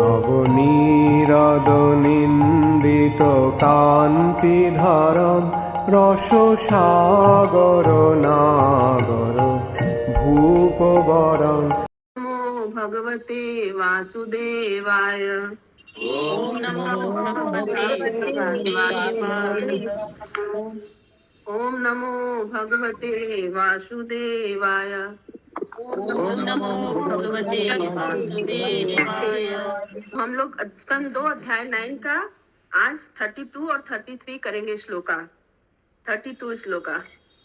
নবনীরদ নিন্দিত কান্তিধারম রস সাগর নাগর ভূপবরম। नमो भगवते वासुदेवाय। ओम नमो भगवते वासुदेवाय। ओम नमो भगवते वासुदेवाय। ओम नमो भगवते वासुदेवाय। हम लोग स्कंद 2 अध्याय 9 का आज 32 और 33 करेंगे श्लोका। 32 श्लोका।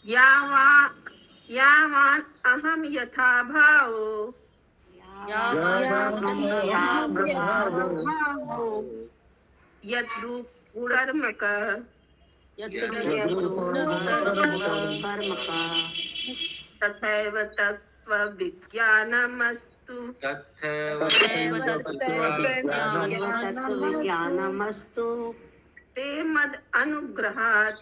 यावान अहम यथा भावो यद्रूप गुणर्मक तथैव तत्त्वविज्ञानमस्तु। ते मद अनुग्रहात्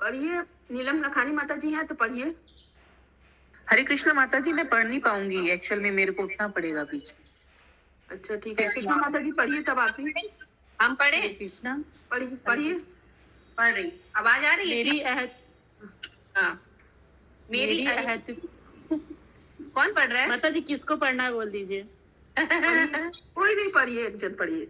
पढ़िए। नीलम लखानी माता जी हैं तो पढ़िए। हरे कृष्ण माता जी, मैं पढ़ नहीं पाऊंगी, एक्चुअल में मेरे को उठना पड़ेगा बीच में। अच्छा ठीक है, कृष्णा माता जी पढ़िए तब आप ही। हम पढ़े? कृष्णा पढ़िए। पढ़ रही, आवाज आ रही है? मेरी अहद। कौन पढ़ रहा है? माता जी किसको पढ़ना है बोल दीजिए। कोई नहीं, पढ़िए, एक जन पढ़िए।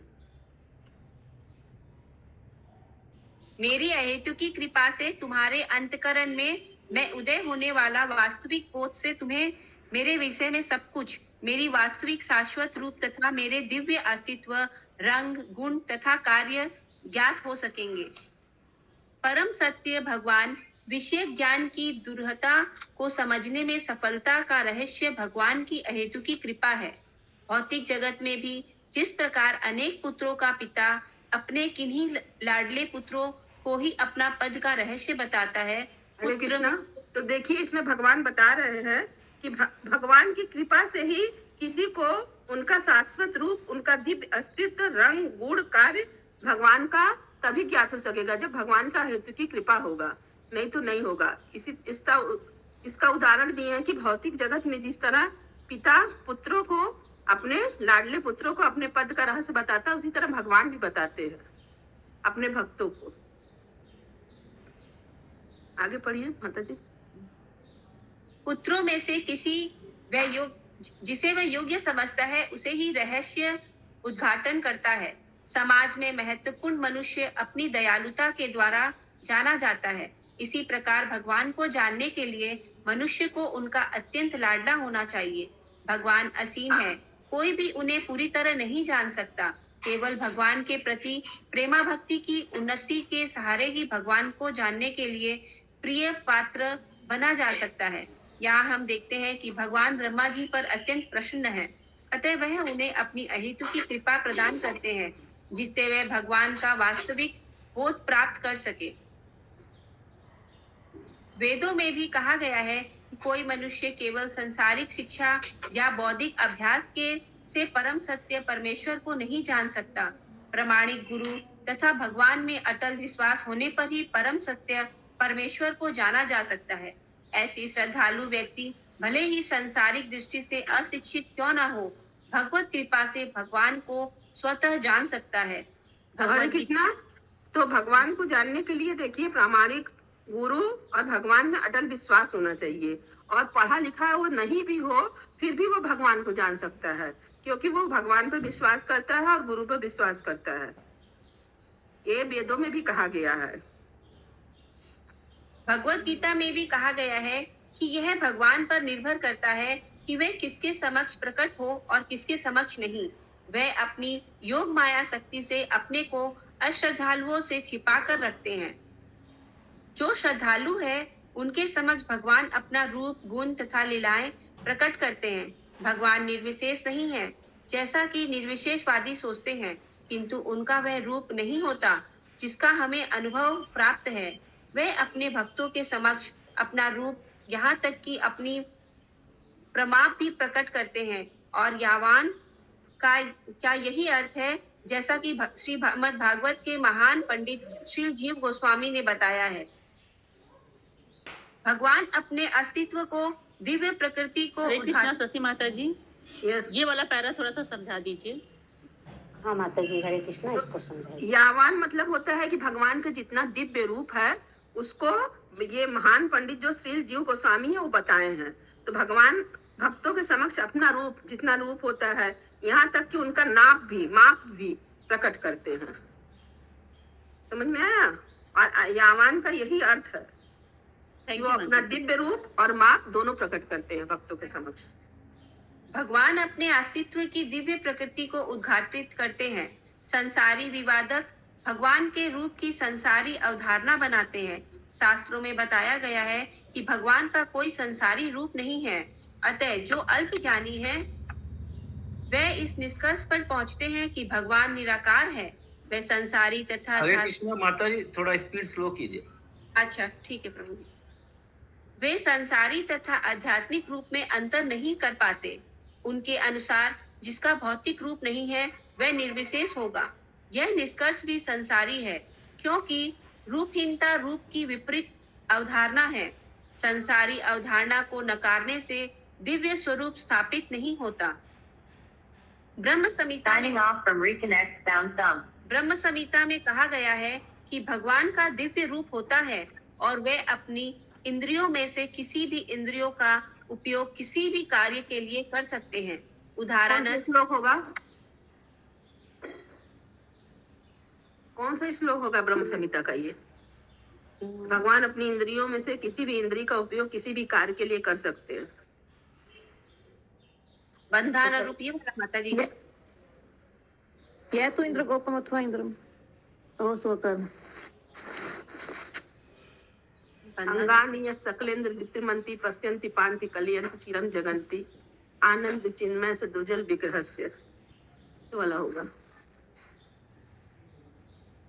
मेरी अहेतु की कृपा से तुम्हारे अंतकरण में मैं उदय होने वाला वास्तविक बोध से तुम्हें मेरे विषय में सब कुछ, मेरी वास्तविक शाश्वत रूप तथा मेरे दिव्य अस्तित्व, रंग, गुण तथा कार्य ज्ञात हो सकेंगे। परम सत्य भगवान विषय ज्ञान की दुर्लभता को समझने में सफलता का रहस्य भगवान की अहेतु की कृपा है। भौतिक जगत में भी जिस प्रकार अनेक पुत्रों का पिता अपने किन्हीं लाडले पुत्रों को ही अपना पद का रहस्य बताता है, तो देखिए इसमें भगवान बता रहे हैं कि भगवान की कृपा से ही किसी को उनका शाश्वत रूप, उनका दिव्य अस्तित्व, रंग, गुण, कार्य भगवान का तभी ज्ञात हो सकेगा जब भगवान का हेतु की कृपा होगा, नहीं तो नहीं होगा। इसका उदाहरण दिए हैं कि भौतिक जगत में जिस तरह पिता पुत्रों को, अपने लाडले पुत्रों को अपने पद का रहस्य बताता है, उसी तरह भगवान भी बताते हैं अपने भक्तों को। आगे पढ़िए माता जी। पुत्रों में से किसी जिसे वह योग्य समझता है उसे ही रहस्य उद्घाटन करता है। समाज में महत्वपूर्ण मनुष्य अपनी दयालुता के द्वारा जाना जाता है। इसी प्रकार भगवान को जानने के लिए मनुष्य को उनका अत्यंत लाडला होना चाहिए। भगवान असीम है, कोई भी उन्हें पूरी तरह नहीं जान सकता। केवल भगवान के प्रति प्रेमा भक्ति की उन्नति के सहारे ही भगवान को जानने के लिए प्रिय पात्र बना जा सकता है। यहाँ हम देखते हैं कि भगवान ब्रह्मा जी पर अत्यंत प्रसन्न है, अतः वह उन्हें अपनी अहेतु की कृपा प्रदान करते हैं, जिससे वे भगवान का वास्तविक बोध प्राप्त कर सके। वेदों में भी कहा गया है कि कोई मनुष्य केवल संसारिक शिक्षा या बौद्धिक अभ्यास के से परम सत्य परमेश्वर को नहीं जान सकता। प्रामाणिक गुरु तथा भगवान में अटल विश्वास होने पर ही परम सत्य परमेश्वर को जाना जा सकता है। ऐसी श्रद्धालु व्यक्ति भले ही सांसारिक दृष्टि से अशिक्षित क्यों न हो, भगवत कृपा से भगवान को स्वतः जान सकता है। भगवान कृष्णा, तो भगवान को जानने के लिए देखिए प्रामाणिक गुरु और भगवान में अटल विश्वास होना चाहिए, और पढ़ा लिखा वो नहीं भी हो फिर भी वो भगवान को जान सकता है, क्योंकि वो भगवान पर विश्वास करता है और गुरु पर विश्वास करता है। ये वेदों में भी कहा गया है। भगवत गीता में भी कहा गया है कि यह भगवान पर निर्भर करता है कि वे किसके समक्ष प्रकट हो और किसके समक्ष नहीं। वे अपनी योग माया शक्ति से अपने को अश्रद्धालुओं से छिपा कर रखते हैं। जो श्रद्धालु है उनके समक्ष भगवान अपना रूप, गुण तथा लीलाएं प्रकट करते हैं। भगवान निर्विशेष नहीं है जैसा कि निर्विशेषवादी सोचते हैं, किंतु उनका वह रूप नहीं होता जिसका हमें अनुभव प्राप्त है। वे अपने भक्तों के समक्ष अपना रूप, यहाँ तक कि अपनी प्रमाप भी प्रकट करते हैं। और यावान का क्या यही अर्थ है जैसा कि श्रीमद् भागवत के महान पंडित श्री जीव गोस्वामी ने बताया है। भगवान अपने अस्तित्व को, दिव्य प्रकृति को हरे कृष्णा उद्घाटन। शशि माता जी, यस, ये वाला पैरा थोड़ा सा समझा दीजिए। हाँ माता जी, हरे कृष्णा, इसको समझाइए। यावान मतलब होता है कि भगवान का जितना दिव्य रूप है उसको ये महान पंडित जो श्री जीव गोस्वामी है वो बताए हैं। तो भगवान भक्तों के समक्ष अपना रूप, जितना रूप होता है, यहाँ तक कि उनका माप भी प्रकट करते हैं। समझ में आया? और यावान का यही अर्थ है, थैंक वो यू अपना दिव्य रूप और माप दोनों प्रकट करते हैं भक्तों के समक्ष। भगवान अपने अस्तित्व की दिव्य प्रकृति को उद्घाटित करते हैं। संसारी विवादक भगवान के रूप की संसारी अवधारणा बनाते हैं। शास्त्रों में बताया गया है कि भगवान का कोई संसारी रूप नहीं है। अतः जो अल्प ज्ञानी है वे इस निष्कर्ष पर पहुंचते हैं कि भगवान निराकार है। वे संसारी तथा हरे कृष्णा माता जी, थोड़ा स्पीड स्लो कीजिए। अच्छा ठीक है प्रभु। वे संसारी तथा आध्यात्मिक रूप में अंतर नहीं कर पाते। उनके अनुसार जिसका भौतिक रूप नहीं है वह निर्विशेष होगा। यह निष्कर्ष भी संसारी है, क्योंकि रूपहीनता रूप की विपरीत अवधारणा है। संसारी अवधारणा को नकारने से दिव्य स्वरूप स्थापित नहीं होता। ब्रह्म संहिता में Signing off from Reconnect Sound Thumb. ब्रह्म संहिता में कहा गया है कि भगवान का दिव्य रूप होता है और वे अपनी इंद्रियों में से किसी भी इंद्रियों का उपयोग किसी भी कार्य के लिए कर सकते हैं। उदाहरण कौन सा श्लोक होगा? कौन सा श्लोक होगा ब्रह्म संहिता का? ये भगवान अपनी इंद्रियों में से किसी भी इंद्री का उपयोग किसी भी कार्य के लिए कर सकते हैं। बंधान रूप ये वाला माता जी। यह तो इंद्र गोपम अथवा इंद्रम और स्वकर्म। अंगानि यत् सकलेन्द्र वित्तिमन्ति पश्यन्ति पान्ति कलयन्ति चिरं जगन्ति आनंद चिन्मय से दुजल विग्रहस्य, ये वाला होगा।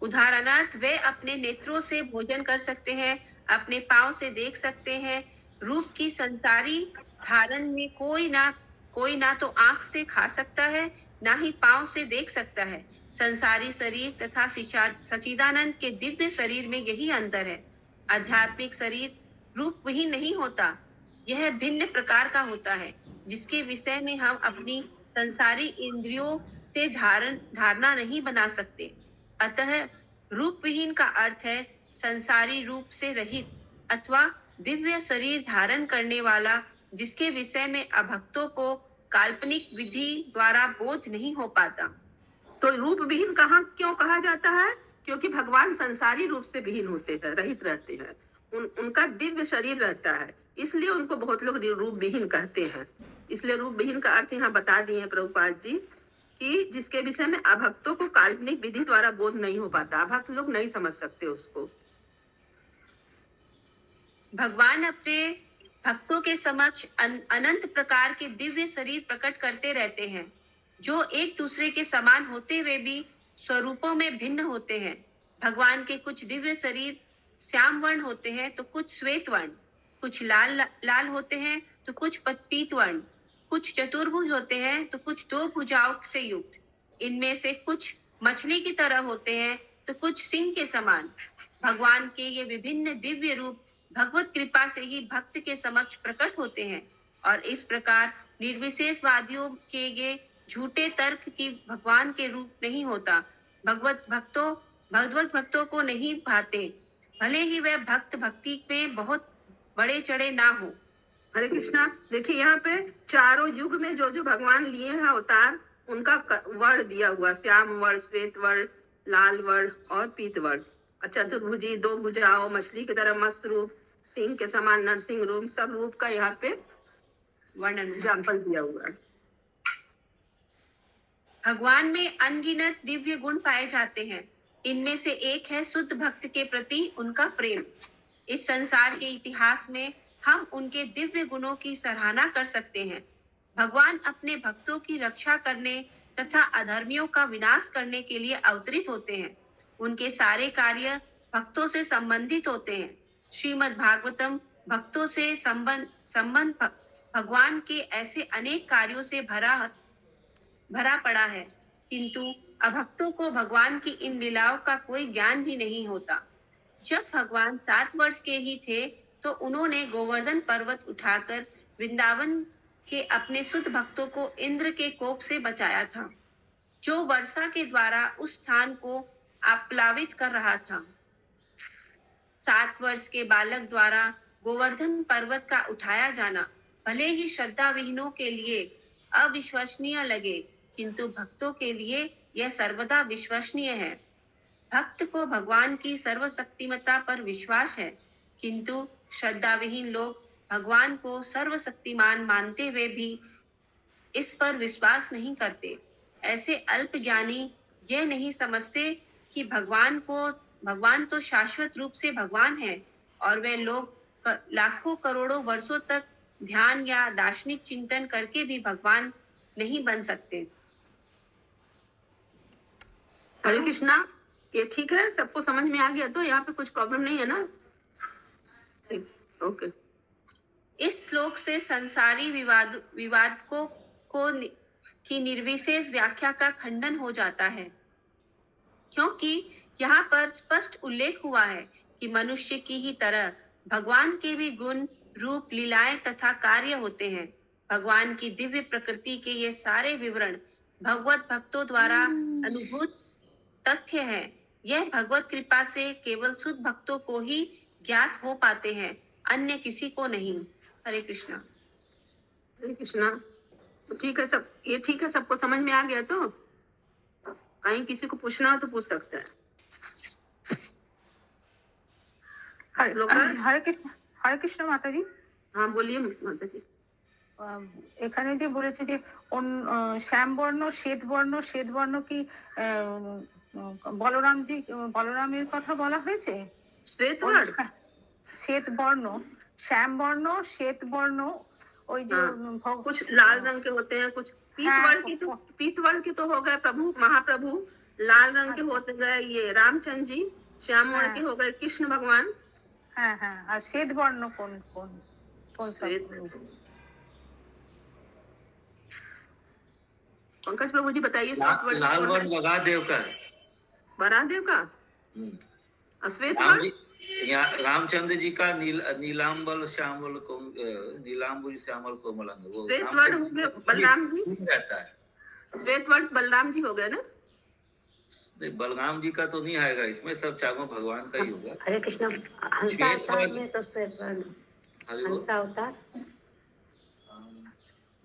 उदाहरणार्थ वे अपने नेत्रों से भोजन कर सकते हैं, अपने पांव से देख सकते हैं। रूप की संसारी धारण में कोई ना तो आंख से खा सकता है, ना ही पांव से देख सकता है। संसारी शरीर तथा सच्चिदानंद के दिव्य शरीर में यही अंतर है। आध्यात्मिक शरीर रूप विहीन नहीं होता, यह भिन्न प्रकार का होता है, जिसके विषय में हम अपनी संसारी इंद्रियों से धारणा नहीं बना सकते। अतः रूप विहीन का अर्थ है संसारी रूप से रहित अथवा दिव्य शरीर धारण करने वाला, जिसके विषय में अभक्तों को काल्पनिक विधि द्वारा बोध नहीं हो पाता। तो रूप विहीन क्यों कहा जाता है? क्योंकि भगवान संसारी रूप से विहीन होते हैं, रहित रहते हैं। उनका दिव्य शरीर रहता है, इसलिए उनको बहुत लोग रूप विहीन कहते हैं। इसलिए रूप विहीन का अर्थ यहाँ बता दिए हैं प्रभुपाद जी कि जिसके विषय में अभक्तों को काल्पनिक विधि द्वारा बोध नहीं हो पाता, अभक्त लोग नहीं समझ सकते उसको। भगवान अपने भक्तों के समक्ष अनंत प्रकार के दिव्य शरीर प्रकट करते रहते हैं, जो एक दूसरे के समान होते हुए भी स्वरूपों में भिन्न होते हैं। भगवान के कुछ दिव्य शरीर श्याम वर्ण होते हैं, तो कुछ श्वेत वर्ण, कुछ लाल होते हैं, तो कुछ पीत वर्ण, कुछ चतुर्भुज होते हैं, तो कुछ दो भुजाओं से युक्त। इनमें से कुछ मछली की तरह होते हैं, तो कुछ सिंह के समान। भगवान के ये विभिन्न दिव्य रूप भगवत कृपा से ही भक्त के समक्ष प्रकट होते हैं, और इस प्रकार निर्विशेषवादियों के ये झूठे तर्क की भगवान के रूप नहीं होता, भगवत भक्तों को नहीं भाते, भले ही वह भक्त भक्ति में बहुत बड़े चढ़े ना हो। हरे कृष्णा। देखिए यहाँ पे चारों युग में जो जो भगवान लिए हैं अवतार, उनका वर्ण दिया हुआ, श्याम वर्ण, श्वेत वर्ण, लाल वर्ण और पीत वर्ण। चतुर्भुजी, दो भुजाओं, मछली की तरह मस्त रूप, सिंह के समान नरसिंह रूप, सब रूप का यहाँ पे वर्णन एग्जाम्पल दिया हुआ है। भगवान में अनगिनत दिव्य गुण पाए जाते हैं। इनमें से एक है शुद्ध भक्त के प्रति उनका प्रेम। इस संसार के इतिहास में हम उनके दिव्य गुणों की सराहना कर सकते हैं। भगवान अपने भक्तों की रक्षा करने तथा अधर्मियों का विनाश करने के लिए अवतरित होते हैं। उनके सारे कार्य भक्तों से संबंधित होते हैं। श्रीमद् भागवतम भक्तों से संबंध भगवान के ऐसे अनेक कार्यों से भरा पड़ा है, किंतु अभक्तों को भगवान की इन लीलाओं का कोई ज्ञान भी नहीं होता। जब भगवान 7 वर्ष के ही थे तो उन्होंने गोवर्धन पर्वत उठाकर वृंदावन के अपने शुद्ध भक्तों को इंद्र के कोप से बचाया था, जो वर्षा के द्वारा उस स्थान को आप्लावित कर रहा था। 7 वर्ष के बालक द्वारा गोवर्धन पर्वत का उठाया जाना भले ही श्रद्धा विहीनों के लिए अविश्वसनीय लगे, किंतु भक्तों के लिए यह सर्वदा विश्वसनीय है। भक्त को भगवान की सर्वशक्तिमत्ता पर विश्वास है, किंतु श्रद्धा विहीन लोग भगवान को सर्वशक्तिमान मानते हुए भी इस पर विश्वास नहीं करते। ऐसे अल्प ज्ञानी यह नहीं समझते कि भगवान तो शाश्वत रूप से भगवान है, और वे लोग लाखों करोड़ों वर्षों तक ध्यान या दार्शनिक चिंतन करके भी भगवान नहीं बन सकते। हरे कृष्णा, ये ठीक है, सबको समझ में आ गया? तो यहाँ पे कुछ प्रॉब्लम नहीं है ना? ठीक, ओके। इस श्लोक से संसारी विवाद की निर्विशेष व्याख्या का खंडन हो जाता है, क्योंकि यहाँ पर स्पष्ट उल्लेख हुआ है कि मनुष्य की ही तरह भगवान के भी गुण, रूप, लीलाएं तथा कार्य होते हैं। भगवान की दिव्य प्रकृति के ये सारे विवरण भगवत भक्तों द्वारा अनुभूत तथ्य है। यह भगवत कृपा से केवल शुद्ध भक्तों को ही ज्ञात हो पाते हैं, अन्य किसी को नहीं। हरे कृष्णा। हरे कृष्णा, तो ठीक है, सब ये ठीक है, सबको समझ में आ गया? तो कहीं किसी को पूछना हो तो पूछ सकता है। হরে কৃষ্ণ মাতাজি। हाँ बोलिए माताजी। এখানে যে বলেছে যে শ্যামবর্ণ শ্বেতবর্ণ কি বলরামের কথা বলা হয়েছে? শ্বেতবর্ণ, শ্যামবর্ণ, শ্বেতবর্ণ, ওই যে कुछ लाल रंग के होते हैं, कुछ पीत वर्ण के तो हो गए प्रभु महाप्रभु, लाल रंग के होते गए ये रामचंद्र जी, श्याम वर्ण के हो गए कृष्ण भगवान। हाँ हाँ, और श्वेत वर्ण कौन सा? पंकज प्रभु जी बताइए। लाल वर्ण बगादेव का है। बरादेव का। और श्वेत वर्ण रामचंद्र जी का नीलांबल श्यामल नीलांबुल श्यामल कोमलांग, वो श्वेत वर्ण बलराम जी रहता है। श्वेत वर्ण बलराम जी हो गए ना? बलराम जी का तो नहीं आएगा इसमें, सब चारों भगवान का ही होगा। हरे कृष्ण। हंसा अवतार में तो श्वेत वर्ण, हंसा अवतार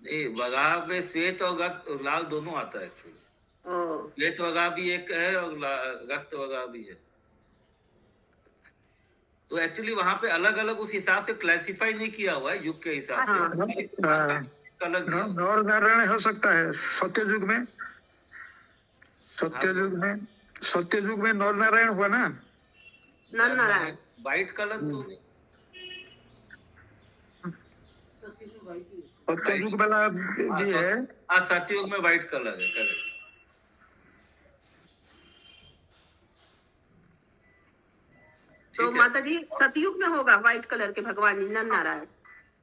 नहीं, वगा में श्वेत और लाल दोनों आता है एक्चुअली। श्वेत वगा भी एक है और रक्त वगा भी है। तो एक्चुअली वहां पे अलग अलग उस हिसाब से क्लासिफाई नहीं किया हुआ है युग के हिसाब से। अलग नर नारायण हो सकता है सत्ययुग में। सत्ययुग में नर नारायण हुआ ना? नर नारायण व्हाइट कलर तो नहीं, सत्ययुग वाला भी है। हाँ, सत्ययुग में व्हाइट कलर है, करेक्ट। तो माता जी सतयुग में होगा व्हाइट कलर के भगवान जी नर नारायण।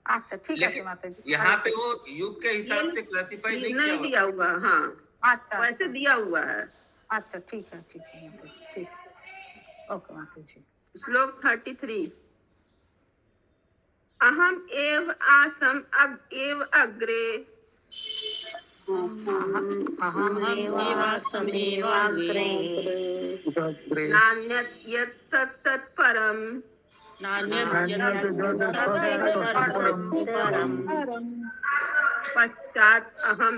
अच्छा ठीक है माता जी। यहाँ पे वो युग के हिसाब से क्लासिफाई नहीं दिया हुआ। हाँ अच्छा, वैसे दिया हुआ है। अच्छा ठीक है माता जी, ठीक। ओके माता जी। श्लोक 33। अहम एव आसम एव अग्रे नान्यत् यत् तत् परम पश्चात् अहम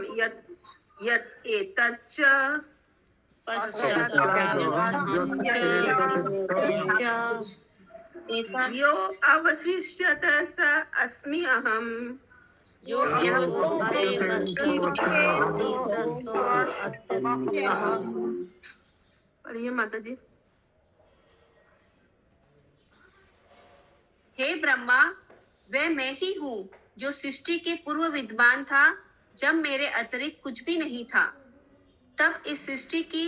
यत् एतच्च यो अवशिष्यत स अस्मि अहम्। पढ़िए माता जी। हे ब्रह्मा, वह मैं ही हूँ जो सृष्टि के पूर्व विद्वान था, जब मेरे अतिरिक्त कुछ भी नहीं था। तब इस सृष्टि की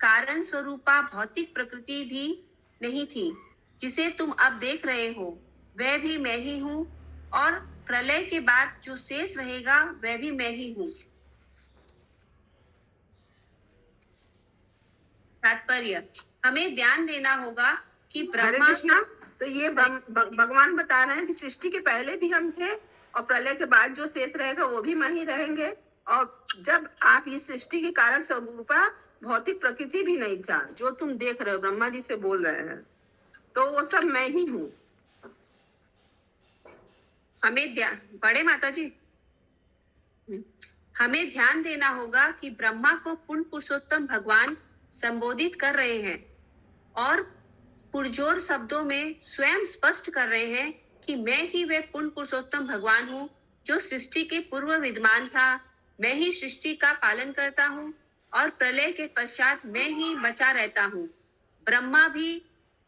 कारण स्वरूपा भौतिक प्रकृति भी नहीं थी, जिसे तुम अब देख रहे हो, वह भी मैं ही हूँ, और प्रलय के बाद जो शेष रहेगा वह भी मैं ही हूँ। तात्पर्य, हमें ध्यान देना होगा कि ब्रह्मा तो ये भगवान बता रहे हैं कि सृष्टि के पहले भी हम थे और प्रलय के बाद जो शेष रहेगा वो भी मैं ही रहेंगे। और जब आप इस सृष्टि के कारण स्वरूपा भौतिक प्रकृति भी नहीं था, जो तुम देख रहे हो, ब्रह्मा जी से बोल रहे हैं, तो वो सब मैं ही हूँ। हमें ध्यान, बड़े माता जी, हमें ध्यान देना होगा कि ब्रह्मा को पूर्ण पुरुषोत्तम भगवान संबोधित कर रहे हैं और पुरजोर शब्दों में स्वयं स्पष्ट कर रहे हैं कि मैं ही वह पूर्ण पुरुषोत्तम भगवान हूँ जो सृष्टि के पूर्व विद्यमान था। मैं ही सृष्टि का पालन करता हूँ और प्रलय के पश्चात मैं ही बचा रहता हूँ। ब्रह्मा भी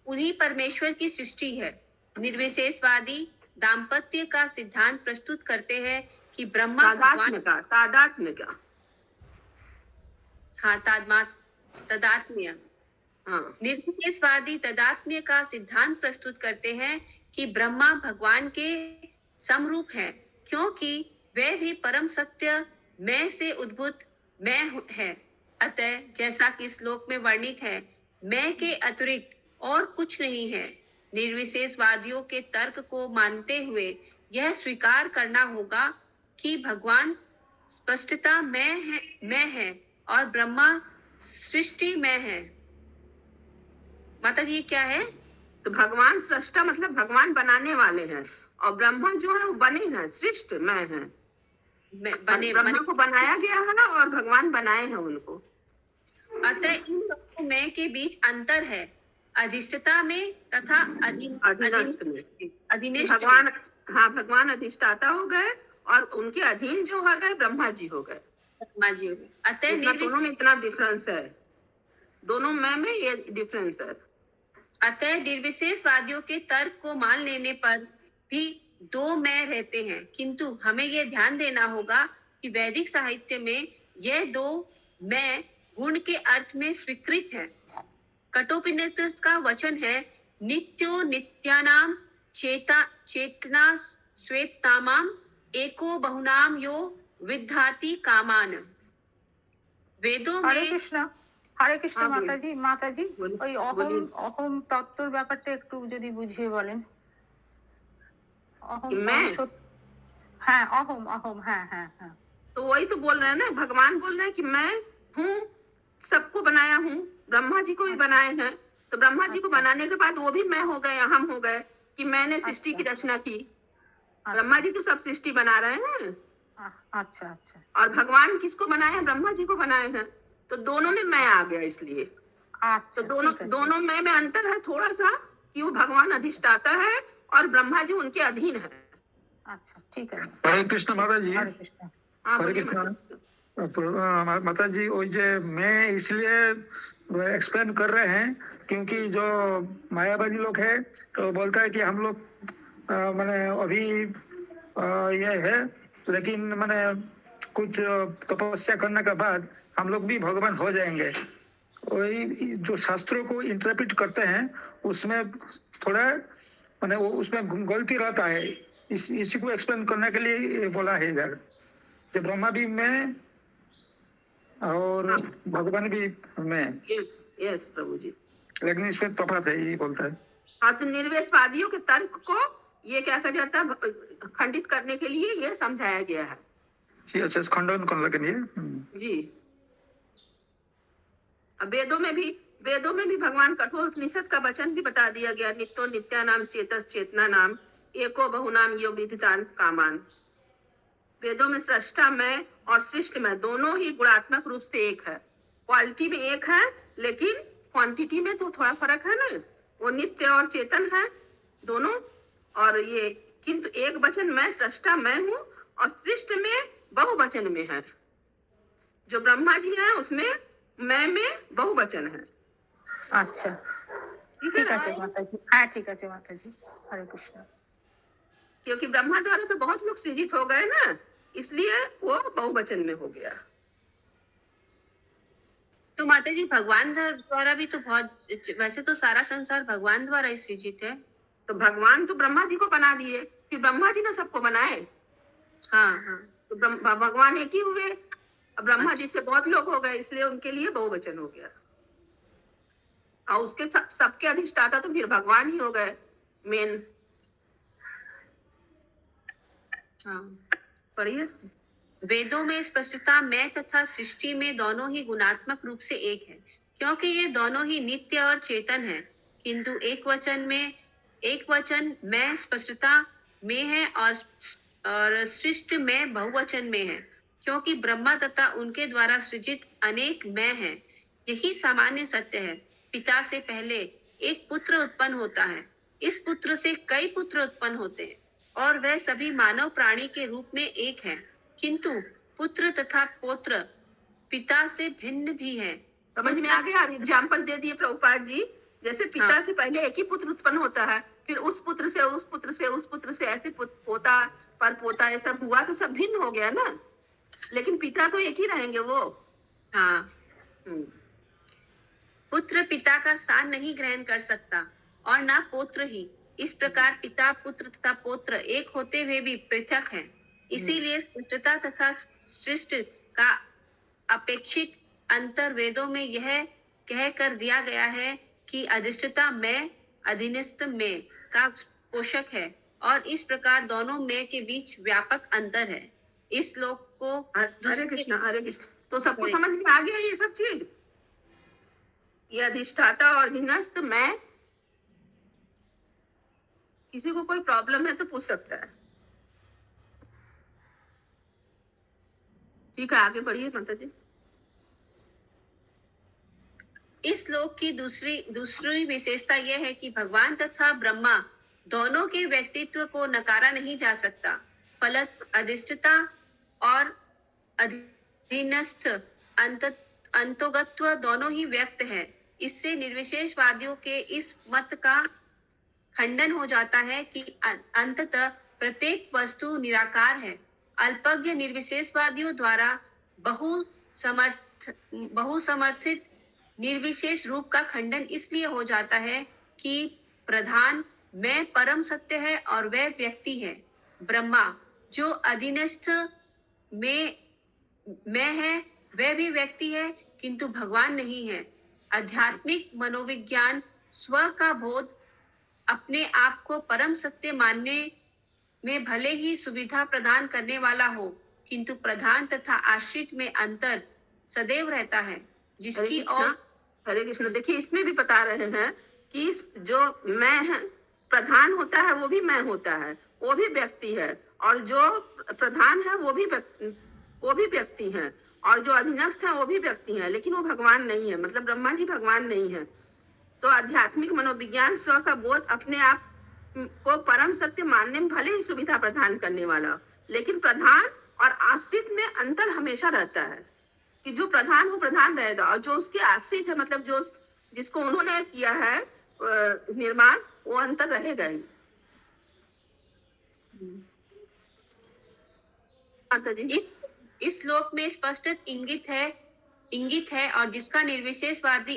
उन्हीं परमेश्वर की सृष्टि है। निर्विशेषवादी दाम्पत्य का सिद्धांत प्रस्तुत करते हैं कि ब्रह्मा भगवान तादात्म्य का तदात्म्य निर्विशेषवादी तदात्म्य का सिद्धांत प्रस्तुत करते हैं कि ब्रह्मा भगवान के समरूप है, क्योंकि वह भी परम सत्य मैं से उद्भूत मैं है। अतः जैसा कि श्लोक में वर्णित है, मैं के अतिरिक्त और कुछ नहीं है। निर्विशेषवादियों के तर्क को मानते हुए यह स्वीकार करना होगा कि भगवान स्पष्टता मैं है और ब्रह्मा सृष्टि में है। माता जी क्या है? तो भगवान सृष्टा मतलब भगवान बनाने वाले हैं और ब्रह्मा जो है वो बने हैं, सृष्ट में है। ब्रह्मा को बनाया गया है और भगवान बनाए हैं उनको। अतः इन दोनों में के बीच अंतर है, अधिष्ठता में तथा अधीनस्थ में। अधीनस्थ भगवान, हाँ, भगवान अधिष्ठाता हो गए और उनके अधीन जो हो गए ब्रह्मा जी हो गए। ब्रह्मा जी हो गए। अतः दोनों में इतना डिफरेंस है, दोनों में ये डिफरेंस है। अतः निर्विशेषवादियों के तर्क को मान लेने पर भी दो मैं रहते हैं, किंतु हमें यह ध्यान देना होगा कि वैदिक साहित्य में यह दो मैं गुण के अर्थ में स्वीकृत है। कठोपनिषद का वचन है, नित्यो नित्यानाम चेतना श्वेतामाम एको बहुनाम यो विद्धाति कामान। वेदों में हरे कृष्ण माता जी ওই অহম তত্ত্বর ব্যাপারটা একটু যদি বুঝিয়ে বলেন। हाँ अहम हाँ। तो वही तो बोल रहे हैं ना, भगवान बोल रहे हैं कि मैं हूँ, सबको बनाया हूँ, ब्रह्मा जी को भी बनाए हैं। तो ब्रह्मा जी को बनाने के बाद वो भी मैं हो गए, हम हो गए कि मैंने सृष्टि की रचना की। ब्रह्मा जी तो सब सृष्टि बना रहे हैं। अच्छा। और भगवान किसको बनाए हैं? ब्रह्मा जी को बनाए हैं। तो दोनों में मैं आ गया इसलिए। तो दोनों में अंतर है थोड़ा सा कि वो भगवान अधिष्ठाता है और ब्रह्मा जी उनके अधीन है। अच्छा ठीक है। हरे कृष्ण माता जी। हरे कृष्ण। हरे कृष्ण माता जी। वो जो मैं इसलिए एक्सप्लेन कर रहे हैं क्योंकि जो मायावादी लोग है तो बोलता है कि हम लोग मैंने अभी ये है, लेकिन मैंने कुछ तपस्या करने के बाद हम लोग भी भगवान हो जाएंगे। वही जो शास्त्रों को इंटरप्रेट करते हैं उसमें थोड़ा मैंने वो उसमें गलती रहता है। इसी को एक्सप्लेन करने के लिए बोला है इधर, जो ब्रह्मा भी मैं और भगवान भी मैं। यस प्रभु जी। लेकिन इसमें तफात है, ये बोलता है। हाँ, तो निर्विशेषवादियों के तर्क को ये क्या कहा जाता है, खंडित करने के लिए ये समझाया गया है। अच्छा, खंडन करने के लिए जी। अब वेदों में भी भगवान कठोर उपनिषद का वचन भी बता दिया गया, नित्यो नित्यानाम चेतस चेतना नाम एको बहुनाम यो विदितान कामान। वेदों में सृष्टा में और सृष्ट में दोनों ही गुणात्मक रूप से एक है। क्वालिटी में एक है लेकिन क्वांटिटी में तो थोड़ा फर्क है ना। वो नित्य और चेतन है दोनों, और ये किंतु एक वचन में सृष्टा मैं हूँ और सृष्ट में बहुवचन में है। जो ब्रह्मा जी है उसमें मैं में बहुवचन है। अच्छा ठीक है माता जी। हाँ ठीक है माता जी। हरे कृष्ण। क्योंकि ब्रह्मा द्वारा तो बहुत लोग सृजित हो गए ना, इसलिए वो बहुवचन में हो गया। तो माता जी भगवान द्वारा भी तो बहुत, वैसे तो सारा संसार भगवान द्वारा ही सृजित है। तो भगवान तो ब्रह्मा जी को बना दिए, फिर ब्रह्मा जी ने सबको बनाए। हाँ। तो भगवान एक ही हुए। अब ब्रह्मा जी से बहुत लोग हो गए, इसलिए उनके लिए बहुवचन हो गया। और उसके सबके अधिष्ठाता तो फिर भगवान ही हो गए। मेन। हाँ। पढ़िए। वेदों में स्पष्टता मैं तथा सृष्टि में दोनों ही गुणात्मक रूप से एक है, क्योंकि ये दोनों ही नित्य और चेतन है। किंतु एक वचन मैं स्पष्टता में है और सृष्टि में बहुवचन में है, क्योंकि ब्रह्मा तथा उनके द्वारा सृजित अनेक मैं है। यही सामान्य सत्य है। पिता से पहले एक पुत्र उत्पन्न होता है, इस पुत्र से कई पुत्र उत्पन्न होते हैं, और वह सभी मानव प्राणी के रूप में एक है। किंतु पुत्र तथा पौत्र पिता से भिन्न भी है। समझ में आ गया? एग्जाम्पल दे दिए प्रभुपाद जी। जैसे पिता हाँ। से पहले एक ही पुत्र उत्पन्न होता है, फिर उस पुत्र से उस पुत्र से उस पुत्र से ऐसे पोता पर पोता ये सब हुआ तो सब भिन्न हो गया ना, लेकिन पिता तो एक ही रहेंगे वो। हाँ। पुत्र पिता का स्थान नहीं ग्रहण कर सकता और ना पौत्र ही। इस प्रकार पिता पुत्र तथा पौत्र एक होते हुए भी पृथक हैं। इसीलिए स्पष्टता तथा सृष्टि का अपेक्षित अंतर वेदों में यह कह कर दिया गया है कि अधिष्ठता में अधीनस्थ में का पोषक है, और इस प्रकार दोनों में के बीच व्यापक अंतर है। इस श्लोक को हरे कृष्ण हरे कृष्ण। तो सबको समझ में आ गया ये सब चीज? ये अधिष्ठाता और अधीनस्थ में। किसी को कोई प्रॉब्लम है तो पूछ सकता है। ठीक है, आगे बढ़िए माता जी। इस श्लोक की दूसरी विशेषता यह है कि भगवान तथा ब्रह्मा दोनों के व्यक्तित्व को नकारा नहीं जा सकता। फलत अधिष्ठता और अधीनस्थ अंतोगत्व दोनों ही व्यक्त है। इससे निर्विशेषवादियों के इस मत का खंडन हो जाता है कि अंततः प्रत्येक वस्तु निराकार है। अल्पज्ञ निर्विशेषवादियों द्वारा बहुसमर्थित निर्विशेष रूप का खंडन इसलिए हो जाता है कि प्रधान मैं परम सत्य है और वह व्यक्ति है। ब्रह्मा जो अधीनस्थ में है वह भी व्यक्ति है, किंतु भगवान नहीं है। आध्यात्मिक मनोविज्ञान स्व का बोध अपने आप को परम सत्य मानने में भले ही सुविधा प्रदान करने वाला हो, किंतु प्रधान तथा आश्रित में अंतर सदैव रहता है, जिसकी ओर हरे कृष्ण। देखिए इसमें भी बता रहे हैं कि जो मैं है प्रधान होता है वो भी मैं होता है, वो भी व्यक्ति है, और जो प्रधान है वो भी व्यक्ति है, और जो अधीनस्थ है वो भी व्यक्ति है, लेकिन वो भगवान नहीं है। मतलब ब्रह्मा जी भगवान नहीं है। तो आध्यात्मिक मनोविज्ञान स्व का बोध अपने आप को परम सत्य मानने में भले ही सुविधा प्रदान करने वाला, लेकिन प्रधान और आश्रित में अंतर हमेशा रहता है कि जो प्रधान वो प्रधान रहेगा, और जो उसके आश्रित है मतलब जो जिसको उन्होंने किया है निर्माण, वो अंतर रहेगा ही। इस श्लोक में स्पष्ट इंगित है और जिसका निर्विशेषवादी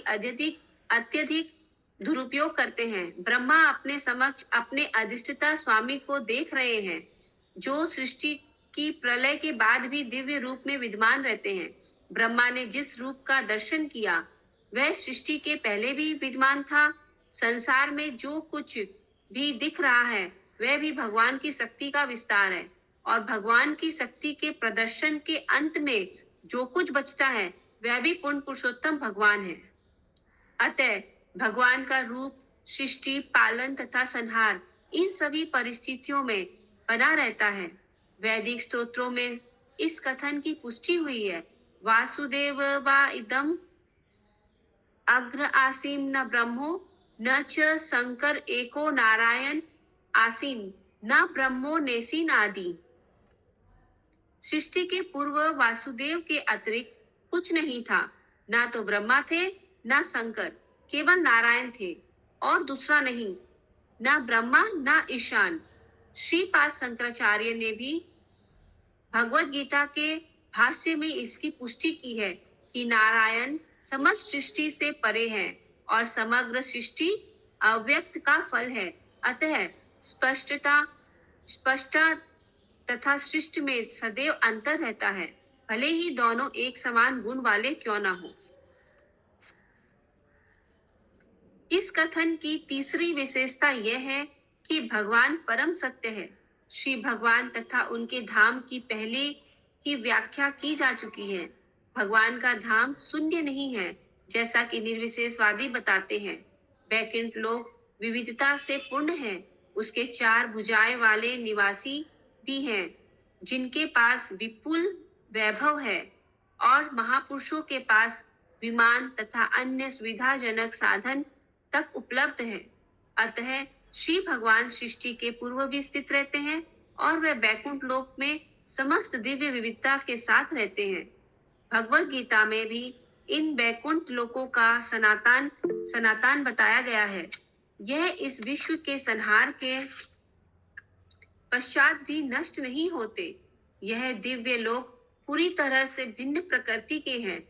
अत्यधिक दुरुपयोग करते हैं। ब्रह्मा अपने समक्ष अपने अधिष्ठता स्वामी को देख रहे हैं, जो सृष्टि की प्रलय के बाद भी दिव्य रूप में विद्यमान रहते हैं। ब्रह्मा ने जिस रूप का दर्शन किया वह सृष्टि के पहले भी विद्यमान था। संसार में जो कुछ भी दिख रहा है वह भी भगवान की शक्ति का विस्तार है, और भगवान की शक्ति के प्रदर्शन के अंत में जो कुछ बचता है वह भी पूर्ण पुरुषोत्तम भगवान है। अतः भगवान का रूप सृष्टि, पालन तथा संहार इन सभी परिस्थितियों में बना रहता है। वैदिक स्तोत्रों में इस कथन की पुष्टि हुई है। वासुदेव वा इदम अग्र आसीम न ब्रह्मो न च शंकर एको नारायण आसीन न ब्रह्मो नेसीन आदि। सृष्टि के पूर्व वासुदेव के अतिरिक्त कुछ नहीं था, ना तो ब्रह्मा थे ना शंकर, केवल नारायण थे और दूसरा नहीं, ना ब्रह्मा ना ईशान। श्रीपाद शंकराचार्य ने भी भगवत गीता के भाष्य में इसकी पुष्टि की है कि नारायण समस्त सृष्टि से परे है और समग्र सृष्टि अव्यक्त का फल है। अतः स्पष्टता तथा सृष्टि में सदैव अंतर रहता है, भले ही दोनों एक समान गुण वाले क्यों न हो। इस कथन की तीसरी विशेषता यह है कि भगवान परम सत्य है। श्री भगवान तथा उनके धाम की पहले की व्याख्या की जा चुकी है। भगवान का धाम शून्य नहीं है, जैसा कि निर्विशेषवादी बताते हैं। वैकुंठ लोक विविधता से पूर्ण है। उसके 4 भुजाएं वाले निवासी भी हैं, जिनके पास विपुल वैभव है, और महापुरुषों के पास विमान तथा अन्य सुविधाजनक साधन तक उपलब्ध है। अतः श्री भगवान सृष्टि के पूर्व भी स्थित रहते हैं और वे वैकुंठ लोक में समस्त दिव्य विविधता के साथ रहते हैं। भगवत गीता में भी इन वैकुंठ लोकों का सनातन बताया गया है। यह इस विश्व के संहार के पश्चात भी नष्ट नहीं होते। यह दिव्य लोक पूरी तरह से भिन्न प्रकृति के हैं।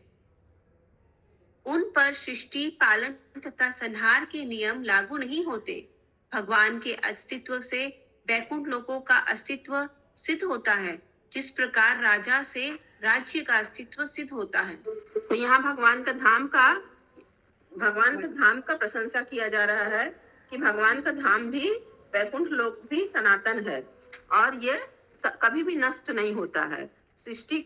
उन पर सृष्टि, पालन तथा संहार के नियम लागू नहीं होते। भगवान के अस्तित्व से वैकुंठ लोकों का अस्तित्व सिद्ध होता है, जिस प्रकार राजा से राज्य का अस्तित्व सिद्ध होता है। तो यहाँ भगवान का धाम का प्रशंसा किया जा रहा है कि भगवान का धाम भी, वैकुंठ लोक भी सनातन है और ये कभी भी नष्ट नहीं होता है। सृष्टि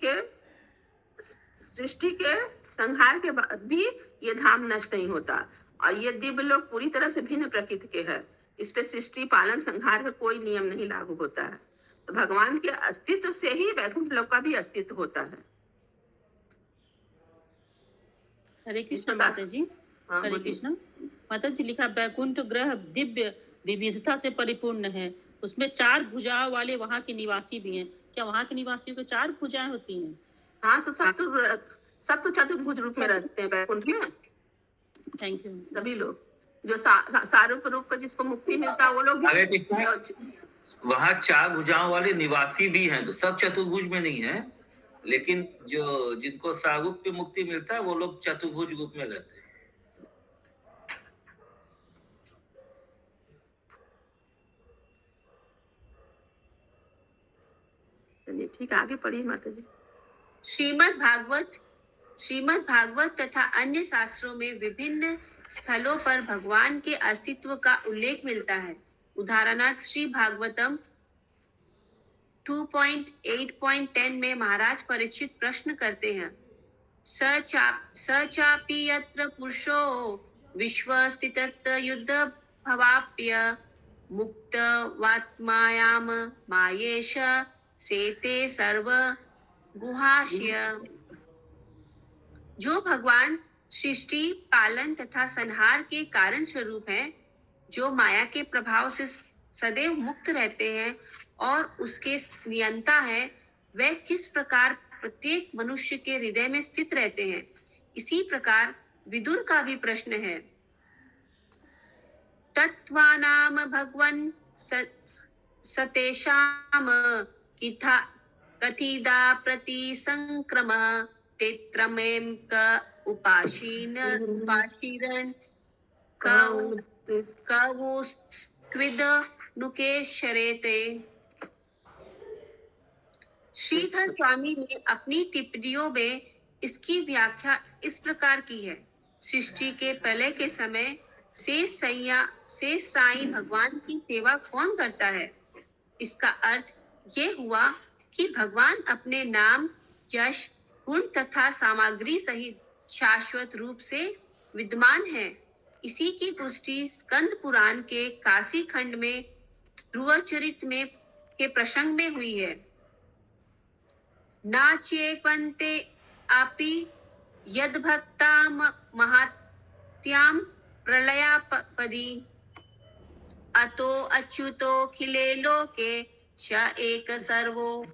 के संहार के बाद भी ये धाम नष्ट नहीं होता और ये दिव्य लोक पूरी तरह से भिन्न प्रकृति के है। इस पे सृष्टि, पालन, संहार का कोई नियम नहीं लागू होता है। तो भगवान के अस्तित्व से ही वैकुंठ लोक का भी अस्तित्व होता है। हरे कृष्ण माता जी। हाँ, हरे कृष्ण माता जी। लिखा वैकुंठ ग्रह दिव्य विविधता से परिपूर्ण है, उसमें 4 भुजाओं वाले वहाँ के निवासी भी हैं। क्या वहाँ के निवासियों को 4 भुजाएं होती हैं? हाँ, तो सब तो चतुर्भुज रूप में रहते हैं वैकुंठ में। Thank you. सभी लोग जो सारूप रूप का जिसको मुक्ति मिलता है वो लोग भी। वहाँ 4 भुजाओं वाले निवासी भी हैं, तो सब चतुर्भुज में नहीं है, लेकिन जो जिनको सारूप पे मुक्ति मिलता है वो लोग चतुर्भुज रूप में रहते हैं। चलिए ठीक, आगे पढ़िए माता जी। श्रीमद् भागवत तथा अन्य शास्त्रों में विभिन्न स्थलों पर भगवान के अस्तित्व का उल्लेख मिलता है। उदाहरणार्थ श्री भागवतम 2.8.10 में महाराज परीक्षित प्रश्न करते हैं, स चापि यत्र पुरुषो विश्वस्थितत् युद्ध भवाप्य मुक्तवात्मायाम मायेश सेते सर्व गुहाश्य। जो भगवान सृष्टि, पालन तथा संहार के कारण स्वरूप है, जो माया के प्रभाव से सदैव मुक्त रहते हैं और उसके नियंता है, वह किस प्रकार प्रत्येक मनुष्य के हृदय में स्थित रहते हैं। इसी प्रकार विदुर का भी प्रश्न है, तत्वानाम भगवन् सतेषाम कथिदा प्रति संक्रम तेत्रमें क उपाशीरन कवुस्क्विद नुकेशरेते। श्रीधर स्वामी ने अपनी टिप्पणियों में इसकी व्याख्या इस प्रकार की है, सृष्टि के प्रलय के समय से साईं भगवान की सेवा कौन करता है। इसका अर्थ ये हुआ कि भगवान अपने नाम, यश, गुण तथा सामग्री सहित शाश्वत रूप से विद्यमान है। इसी की पुष्टि स्कंद पुराण के काशी खंड में ध्रुव चरित में के प्रसंग में हुई है। नाच्येपन्ते अपि यद भक्ता महात्याम प्रलयापदी अतो अच्युतो खिले लोके च एक सर्वगो।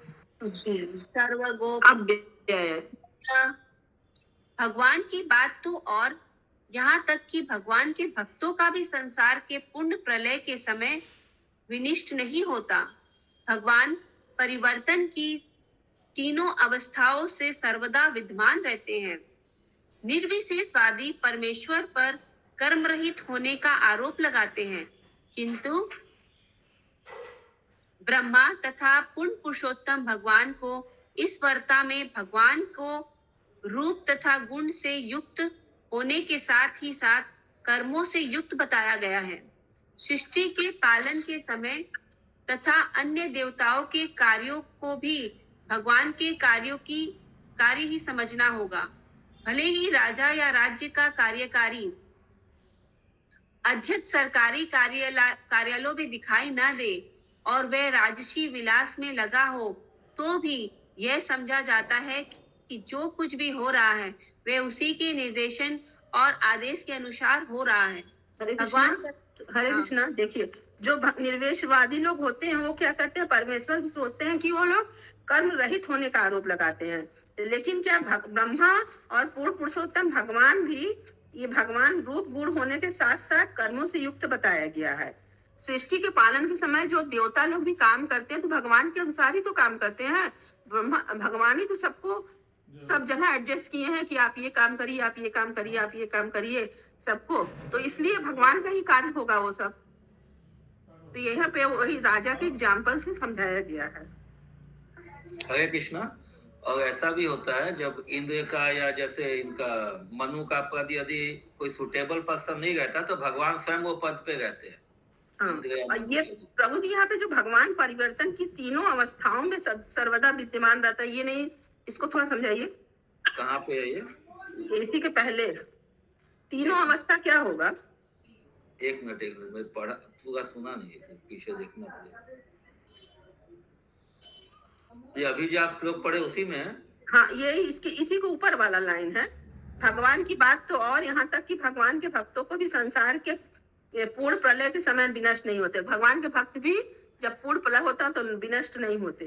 भगवान की बात तो और यहाँ तक कि भगवान के भक्तों का भी संसार के पूर्ण प्रलय के समय विनिष्ट नहीं होता। भगवान परिवर्तन की तीनों अवस्थाओं से सर्वदा विद्यमान रहते हैं। निर्विशेषवादी परमेश्वर पर कर्म रहित होने का आरोप लगाते हैं, किंतु ब्रह्मा तथा पूर्ण पुरुषोत्तम भगवान को इस वार्ता में भगवान को रूप तथा गुण से युक्त होने के साथ ही साथ कर्मों से युक्त बताया गया है। सृष्टि के पालन के समय तथा अन्य देवताओं के कार्यों को भी भगवान के कार्य ही समझना होगा। भले ही राजा या राज्य का कार्यकारी अध्यक्ष सरकारी कार्यालयों में दिखाई न दे और वह राजसी विलास में लगा हो, तो भी यह समझा जाता है कि जो कुछ भी हो रहा है वह उसी के निर्देशन और आदेश के अनुसार हो रहा है। हरे भगवान कृष्णा, हरे कृष्णा। देखिए, जो निर्वेशवादी लोग होते हैं वो क्या करते हैं, परमेश्वर से सोचते हैं कि वो लोग कर्म रहित होने का आरोप लगाते हैं। लेकिन क्या ब्रह्मा और पूर्ण पुरुषोत्तम भगवान भी, ये भगवान रूप गुण होने के साथ साथ कर्मों से युक्त बताया गया है। सृष्टि के पालन के समय जो देवता लोग भी काम करते हैं तो भगवान के अनुसार ही तो काम करते हैं। भगवान ही तो सबको सब जगह एडजस्ट किए हैं कि आप ये काम करिए, आप ये काम करिए, आप ये काम करिए सबको, तो इसलिए भगवान का ही कार्य होगा वो सब। तो यहाँ पे वही राजा के एग्जाम्पल से समझाया गया है। हरे कृष्णा। और ऐसा भी होता है जब इंद्र का या जैसे इनका मनु का पद यदि कोई सुटेबल पर्सन नहीं रहता तो भगवान स्वयं वो पद पे रहते हैं। और ये प्रभु जी यहाँ पे जो भगवान परिवर्तन की तीनों अवस्थाओं में सर्वदा विद्यमान रहता है, ये नहीं, इसको थोड़ा समझाइए। कहाँ पे है ये? इसी के पहले तीनों अवस्था क्या होगा? एक मिनट मैं पढ़ा, पूरा सुना नहीं है, पीछे देखना पड़ेगा। ये अभी जो आप श्लोक पढ़े उसी में है? हाँ, ये इसी के ऊपर वाला लाइन है। भगवान की बात तो और यहाँ तक कि भगवान के भक्तों को भी संसार के पूर्ण प्रलय के समय विनष्ट नहीं होते। भगवान के भक्त भी जब पूर्ण प्रलय होता तो विनष्ट नहीं होते।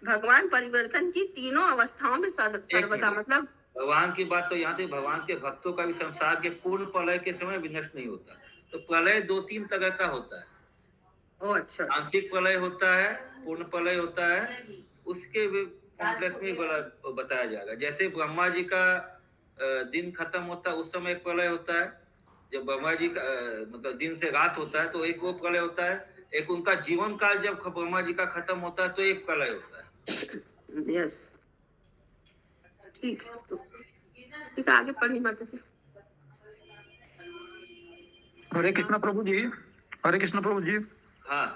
भगवान परिवर्तन की तीनों अवस्थाओं में सर्वदा, मतलब भगवान की बात तो यहाँ तक भगवान के भक्तों का भी संसार के पूर्ण प्रलय के समय विनष्ट नहीं होता। तो प्रलय 2-3 तरह का होता है। ओ अच्छा। आंशिक प्रलय होता है, पूर्ण प्रलय होता है, उसके कॉम्प्लेक्स में बताया जाएगा। जैसे ब्रह्मा जी का दिन खत्म होता है उस समय एक प्रलय होता है, जब ब्रह्मा जी का मतलब दिन से रात होता है तो एक वो प्रलय होता है। एक उनका जीवन काल जब ब्रह्मा जी का खत्म होता है तो एक प्रलय होता है। यस, ठीक है, आगे पढ़नी माता जी। हरे कृष्ण प्रभु जी। हरे कृष्ण प्रभु जी। हाँ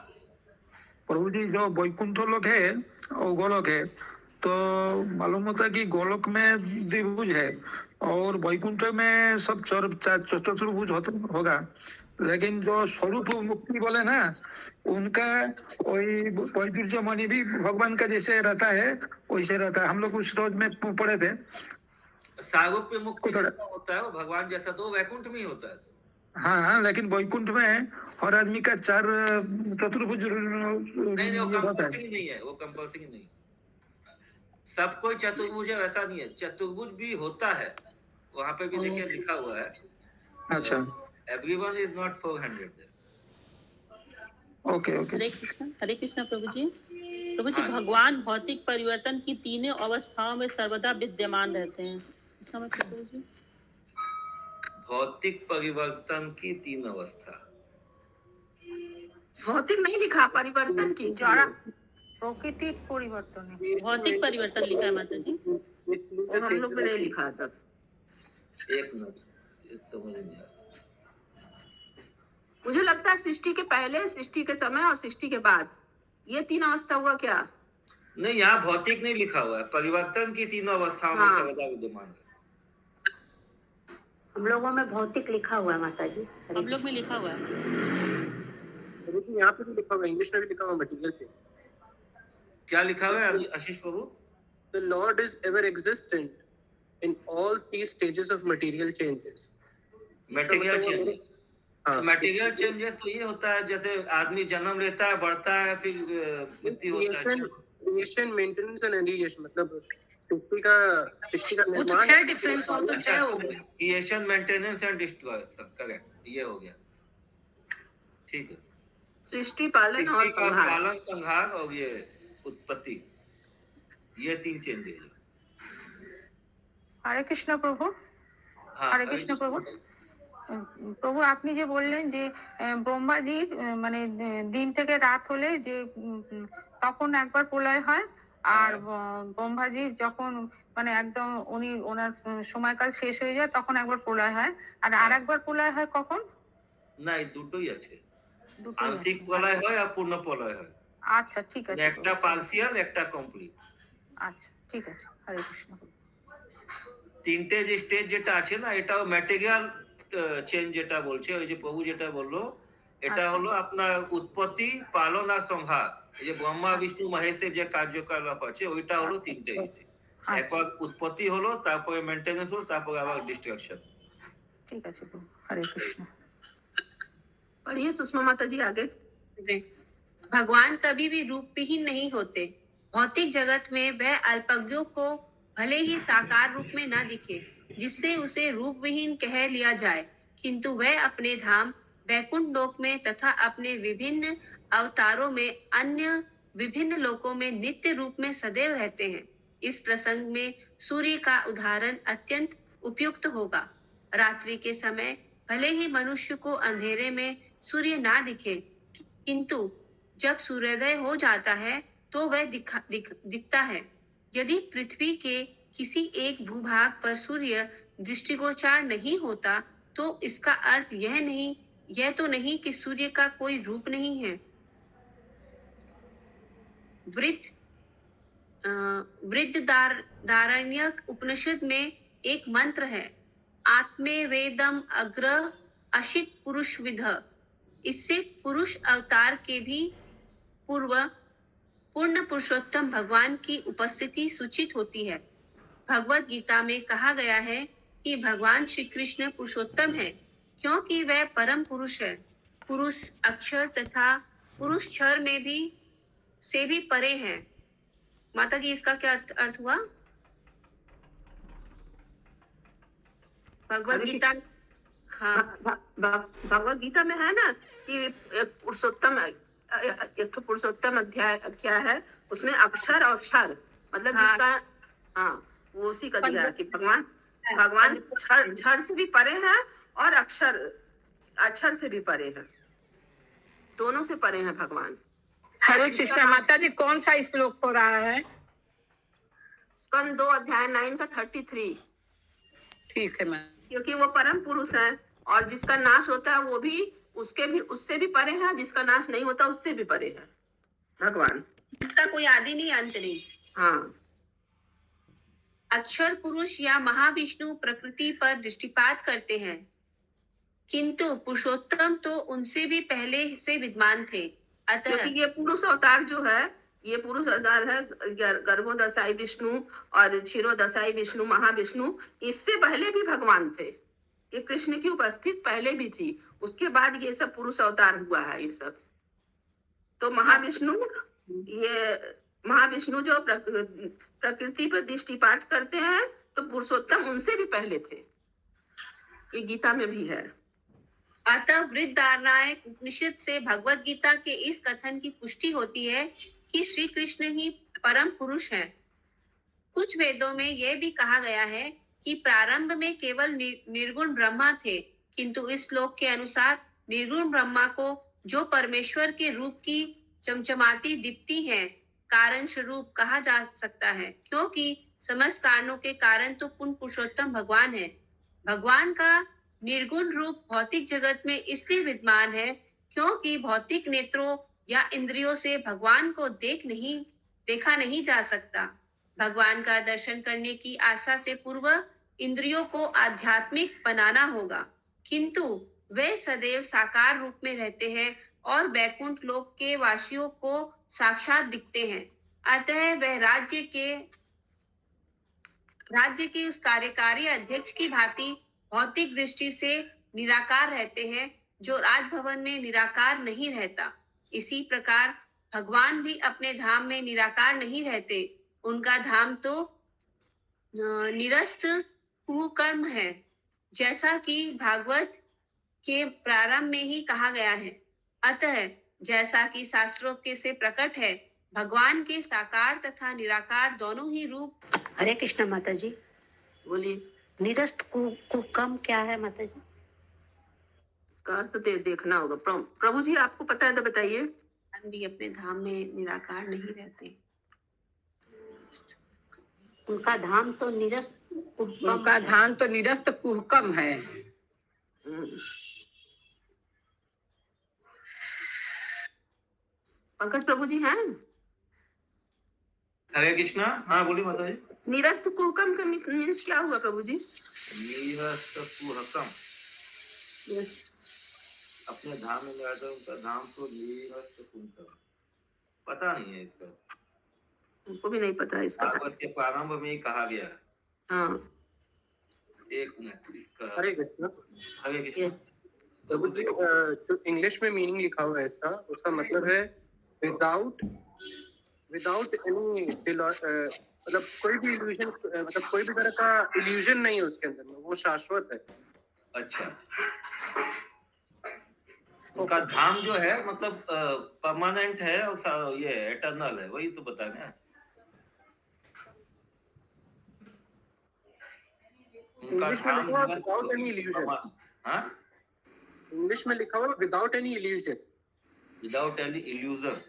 प्रभु जी, जो वैकुंठ लोक है और गोलोक है, तो मालूम होता है कि गोलोक में द्विभुज है और वैकुंठ में सब चतुर्भुज होगा। लेकिन जो स्वरूप मुक्ति बोले ना, उनका वही वैदुर्य मणि भी भगवान का जैसे रहता है वैसे रहता है। हम लोग उस रोज में पढ़े थे। सारूप्य मुक्ति होता है वो भगवान जैसा, तो वैकुंठ में ही होता है। हाँ, लेकिन वैकुंठ में हर आदमी का 4 चतुर्भुज नहीं, वो कंपल्सरी नहीं है, वो कंपल्सरी नहीं। सब कोई चतुर्भुज है वैसा नहीं है, चतुर्भुज भी होता है, वहां पे भी देखिए लिखा हुआ है। अच्छा, एवरीवन इज नॉट 400 ओके। हरे कृष्ण प्रभु जी। प्रभु जी, भगवान भौतिक परिवर्तन की तीनों अवस्थाओं में सर्वदा विद्यमान रहते हैं, इसका मतलब प्रभु जी? भौतिक परिवर्तन की 3 अवस्था, भौतिक नहीं लिखा, परिवर्तन की जरा प्रकृतिक परिवर्तन है, भौतिक परिवर्तन लिखा है माता जी। हम लोग में नहीं लिखा था। एक मिनट, समझ नहीं आ रहा। मुझे लगता है सृष्टि के पहले, सृष्टि के समय और सृष्टि के बाद, ये 3 अवस्था हुआ क्या? नहीं, यहाँ भौतिक नहीं लिखा हुआ है, परिवर्तन की 3 अवस्थाओं में सर्वदा विद्यमान है। हम लोगों में भौतिक लिखा हुआ है माता जी। हम लोग में लिखा हुआ है, यहाँ पे भी लिखा हुआ है, इंग्लिश में भी लिखा हुआ है, मटेरियल चेंज। क्या लिखा हुआ है आशीष प्रभु? The Lord is ever existent in all 3 stages of material changes. Material changes, material changes तो ये होता है जैसे आदमी जन्म लेता है, बढ़ता है, फिर मृत्यु होता है। क्रिएशन, मेंटेनेंस एंड एनिहिलेशन, मतलब सृष्टि का वो तो 6 डिफरेंस हो, तो 6 हो गए। Creation, maintenance and destruction, correct, ये हो गया। ठीक है, सृष्टि, पालन और संहार। पालन, संहार और ये उत्पत्ति, ये 3 चेंजेस। हरे कृष्ण प्रभु। हरे कृष्ण प्रभु। প্রভু আপনি যে বললেন যে ব্রহ্মাজি মানে দিন থেকে রাত হলে যে তখন একবার প্রলয় হয়, আর ব্রহ্মাজি যখন মানে একদম ওনার সময়কাল শেষ হয়ে যায় তখন একবার প্রলয় হয়, আর আরেকবার প্রলয় হয় কখন? না, এই দুটোই আছে। দুটোই আছে। আংশিক প্রলয় হয় আর পূর্ণ প্রলয় হয়, আচ্ছা ঠিক আছে একটা পার্সিয়াল একটা কমপ্লিট। আচ্ছা ঠিক আছে, হরে কৃষ্ণ। তিনটে যে স্টেজ যেটা আছে না, এটাও ম্যাটেরিয়াল চেঞ্জ যেটা বলছে, ওই যে প্রভু যেটা বললো, এটা হলো আপনার উৎপত্তি, পালন আর সংহার। এই যে ব্রহ্মা বিষ্ণু মহেশের যে কার্যকলাপ আছে, ওইটা হলো তিনটে স্টেজ। একবার উৎপত্তি হলো, তারপরে মেনটেনেন্স হলো, তারপরে আবার ডিস্ট্রাকশন। ঠিক আছে প্রভু, হরে কৃষ্ণ। पढ़िए सुषमा माता जी आगे। भगवान कभी भी रूपहीन नहीं होते। भौतिक जगत में वह अल्पज्ञों को भले ही साकार रूप में न दिखे, जिससे उसे रूपविहीन कह लिया जाए, किंतु वह अपने धाम वैकुंठ लोक में तथा अपने विभिन्न अवतारों में अन्य विभिन्न लोकों में नित्य रूप में सदैव रहते हैं। इस प्रसंग में सूर्य का उदाहरण अत्यंत उपयुक्त होगा। रात्रि के समय भले ही मनुष्य को अंधेरे में सूर्य ना दिखे, किंतु जब सूर्योदय हो जाता है तो वह दिखता है। यदि पृथ्वी के किसी एक भूभाग पर सूर्य दृष्टिगोचर नहीं होता, तो इसका अर्थ यह तो नहीं कि सूर्य का कोई रूप नहीं है। वृद्धदारण्यक उपनिषद में एक मंत्र है, आत्मे वेदम अग्र अशित पुरुष विध। इससे पुरुष अवतार के भी पूर्व पूर्ण पुरुषोत्तम भगवान की उपस्थिति सूचित होती है। भगवत गीता में कहा गया है कि भगवान श्री कृष्ण पुरुषोत्तम है, क्योंकि वह परम पुरुष है। पुरुष अक्षर तथा पुरुष क्षर में भी से भी परे हैं। माता जी, इसका क्या अर्थ हुआ? भगवत गीता, हाँ, भगवत गीता में है ना कि पुरुषोत्तम, एक तो पुरुषोत्तम अध्याय क्या है, उसमें अक्षर और क्षर मतलब जिसका, हाँ, वो उसी का दिया कि भगवान क्षर से भी परे हैं और अक्षर से भी परे हैं, दोनों से परे हैं भगवान। हरे कृष्ण। माता जी, कौन सा श्लोक हो रहा है? स्कंद 2 अध्याय 9 का 33। ठीक है मैम। क्योंकि वो परम पुरुष है और जिसका नाश होता है वो भी उससे भी परे है, जिसका नाश नहीं होता उससे भी परे है भगवान। इसका कोई आदि नहीं अंत नहीं। हाँ, अक्षर पुरुष या महाविष्णु प्रकृति पर दृष्टिपात करते हैं, किंतु पुरुषोत्तम तो उनसे भी पहले से विद्यमान थे। अतः क्योंकि ये पुरुष अवतार जो है, ये पुरुष अवतार है, गर्भोदशाई विष्णु और क्षीरोदशाई विष्णु, महाविष्णु, इससे पहले भी भगवान थे। ये कृष्ण की उपस्थित पहले भी थी, उसके बाद ये सब पुरुष अवतार हुआ है ये सब। तो महाविष्णु जो प्रकृति पर दृष्टिपात करते हैं, तो पुरुषोत्तम उनसे भी पहले थे, ये गीता में भी है। अतः वृद्धदारण्यक उपनिषद से भगवत गीता के इस कथन की पुष्टि होती है कि श्री कृष्ण ही परम पुरुष हैं। कुछ वेदों में यह भी कहा गया है कि प्रारंभ में केवल निर्गुण ब्रह्मा थे, किंतु इस श्लोक के अनुसार निर्गुण ब्रह्मा को जो परमेश्वर के रूप की चमचमाती दीप्ति है, कारण स्वरूप कहा जा सकता है, क्योंकि समस्त कारणों के कारण तो पूर्ण पुरुषोत्तम भगवान है। भगवान का निर्गुण रूप भौतिक जगत में इसलिए विद्यमान है क्योंकि भौतिक नेत्रों या इंद्रियों से भगवान को देखा नहीं जा सकता। भगवान का दर्शन करने की आशा से पूर्व इंद्रियों को आध्यात्मिक बनाना होगा, किंतु वे सदैव साकार रूप में रहते हैं और वैकुंठ लोक के वासियों को साक्षात दिखते हैं। अतः वह राज्य के उस कार्यकारी अध्यक्ष की भांति भौतिक दृष्टि से निराकार रहते हैं, जो राजभवन में निराकार नहीं रहता। इसी प्रकार भगवान भी अपने धाम में निराकार नहीं रहते। उनका धाम तो निरस्त कुकर्म है, जैसा कि भागवत के प्रारंभ में ही कहा गया है। अतः जैसा कि शास्त्रों के से प्रकट है, भगवान के साकार तथा निराकार दोनों ही रूप। हरे कृष्ण माता जी, बोलिए। निरस्त कुकर्म क्या है माता जी? इसका अर्थ देखना होगा। प्रभु जी, आपको पता है तो बताइए। हम भी अपने धाम में निराकार नहीं रहते। उनका धाम तो निरस्त कुकर्म है। पंकज प्रभु जी हैं? हरे कृष्णा। हाँ बोलिए माता जी। निरस्त कुहकम का मीन्स क्या हुआ प्रभु जी? निरस्त कुहकम अपने धाम में गया था, उनका धाम तो निरस्त कुहकम पता नहीं है इसका, उनको भी नहीं पता है इसका। भागवत के प्रारंभ में ही कहा गया है। हाँ एक मिनट इसका। हरे कृष्णा। हरे कृष्णा। प्रभु जी, जो इंग्लिश में मीनिंग लिखा हुआ है इसका, उसका मतलब है विदाउट एनी मतलब कोई भी इल्यूजन, मतलब कोई भी तरह का इल्यूजन नहीं है उसके अंदर में, वो शाश्वत है। अच्छा, उनका धाम जो है मतलब परमानेंट है और ये एटर्नल है, वही तो बताना है। उनका धाम विदाउट एनी इल्यूजन। हाँ, इंग्लिश में लिखा हुआ without any illusion. Without any illusion.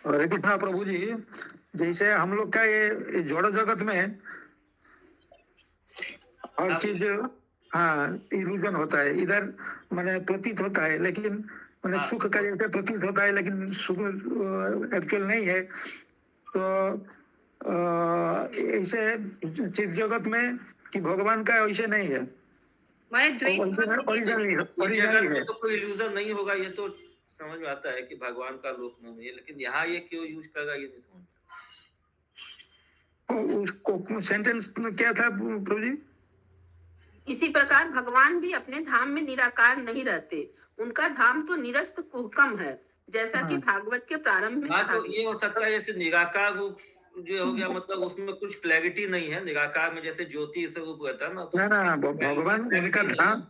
Hare Krishna Prabhu ji, जैसे हम लोग का ये जड़ जगत में हर चीज हाँ इल्यूजन होता है, इधर मैंने प्रतीत होता है, लेकिन मैंने सुख का जैसे प्रतीत होता है लेकिन सुख एक्चुअल नहीं है। तो ऐसे चित्त जगत में कि भगवान का ऐसे नहीं है, ओरिजिनल है। तो कोई इल्यूजन नहीं होगा, ये तो समझ में आता है कि भगवान का लोक नहीं है, लेकिन यहाँ ये क्यों यूज करेगा ये नहीं समझ। सेंटेंस क्या था प्रभु जी? इसी प्रकार भगवान भी अपने धाम में निराकार नहीं रहते, उनका धाम तो निरस्त कुहकम है, जैसा कि भागवत के प्रारंभ में। हाँ, तो ये हो सकता है जैसे निराकार रूप जो हो गया, मतलब उसमें कुछ क्लैरिटी नहीं है। निराकार में जैसे ज्योति स्वरूप रहता है ना, तो ना भगवान उनका धाम,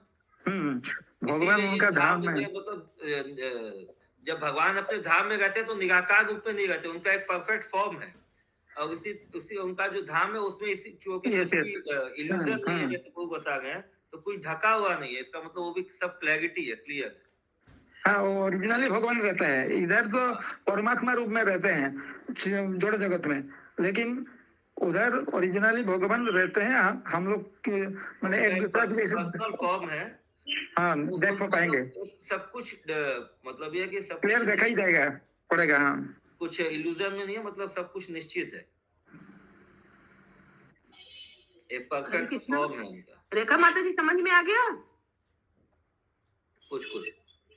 भगवान उनका धाम में, मतलब जब भगवान अपने धाम में रहते हैं तो निराकार रूप में नहीं रहते, उनका एक परफेक्ट फॉर्म है, और उसी उनका जो धाम है उसमें इसी क्योंकि इल्यूजन नहीं है, जैसे वो बता गए हैं, तो कुछ ढका हुआ नहीं है, इसका मतलब वो भी सब क्लैरिटी है, क्लियर है। हाँ, ओरिजिनली भगवान रहता है, इधर तो परमात्मा रूप में रहते हैं जड़ जगत में, लेकिन उधर ओरिजिनली भगवान रहते हैं। हम लोग के मैंने एक दूसरा पर्सनल फॉर्म है। हाँ, देख पाएंगे सब कुछ, मतलब ये कि सब क्लियर देखा ही जाएगा पड़ेगा। हाँ, कुछ इल्यूजन में नहीं है, मतलब सब कुछ निश्चित है, एक परफेक्ट फॉर्म है उनका। रेखा माता जी समझ में आ गया? कुछ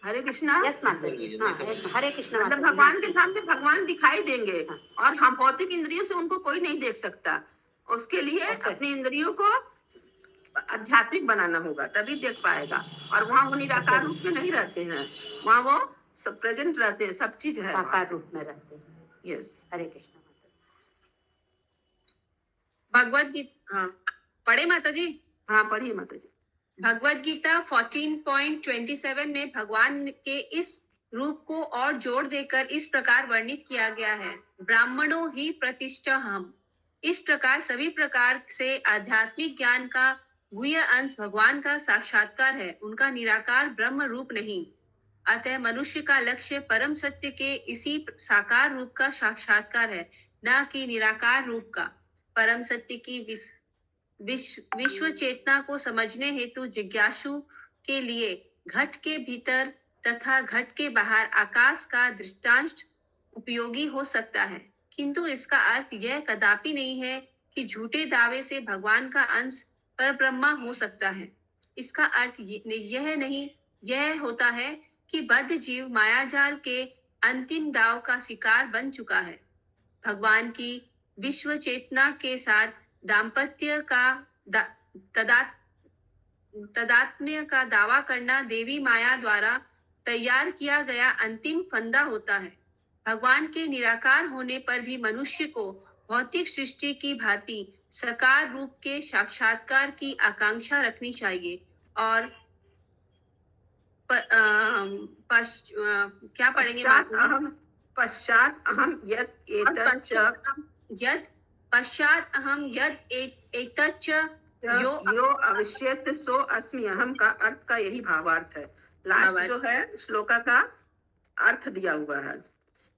हरे कृष्णा। यस माता जी। हाँ, हरे कृष्णा। मतलब भगवान के सामने भगवान दिखाई देंगे, और हम भौतिक इंद्रियों से उनको कोई नहीं देख सकता। उसके लिए अपनी इंद्रियों को आध्यात्मिक बनाना होगा, तभी देख पाएगा। और वहाँ वो निराकार रूप में नहीं रहते हैं, वहाँ वो सब प्रेजेंट रहते हैं, सब चीज है, साकार रूप में रहते हैं। यस। हरे कृष्णा माता जी। भगवत गीता, हाँ पढ़े माता जी? हाँ पढ़िए माता जी। भगवत गीता 14.27 में भगवान के इस रूप को और जोड़ देकर इस प्रकार वर्णित किया गया है, ब्राह्मणों ही प्रतिष्ठा हम। इस प्रकार सभी प्रकार से आध्यात्मिक ज्ञान का गुह्य अंश भगवान का साक्षात्कार है, उनका निराकार ब्रह्म रूप नहीं। अतः मनुष्य का लक्ष्य परम सत्य के इसी साकार रूप का साक्षात्कार है, न कि निराकार रूप का। परम सत्य की विश्व चेतना को समझने हेतु जिज्ञासु के लिए घट के भीतर तथा घट के बाहर आकाश का दृष्टांत उपयोगी हो सकता है, किंतु इसका अर्थ यह कदापि नहीं है कि झूठे दावे से भगवान का अंश पर ब्रह्मा हो सकता है। इसका अर्थ यह होता है कि बद्ध जीव मायाजाल के अंतिम दाव का शिकार बन चुका है। भगवान की विश्व चेतना के साथ दाम्पत्य का तदात्म्य का दावा करना देवी माया द्वारा तैयार किया गया अंतिम फंदा होता है। भगवान के निराकार होने पर भी मनुष्य को भौतिक सृष्टि की भांति साकार रूप के साक्षात्कार की आकांक्षा रखनी चाहिए। और क्या पढ़ेंगे? पश्चात अहम यद एतच्च यो अवश्यत सो अस्मि। अहम का अर्थ का यही भावार्थ है। लास्ट जो है श्लोका का अर्थ दिया हुआ है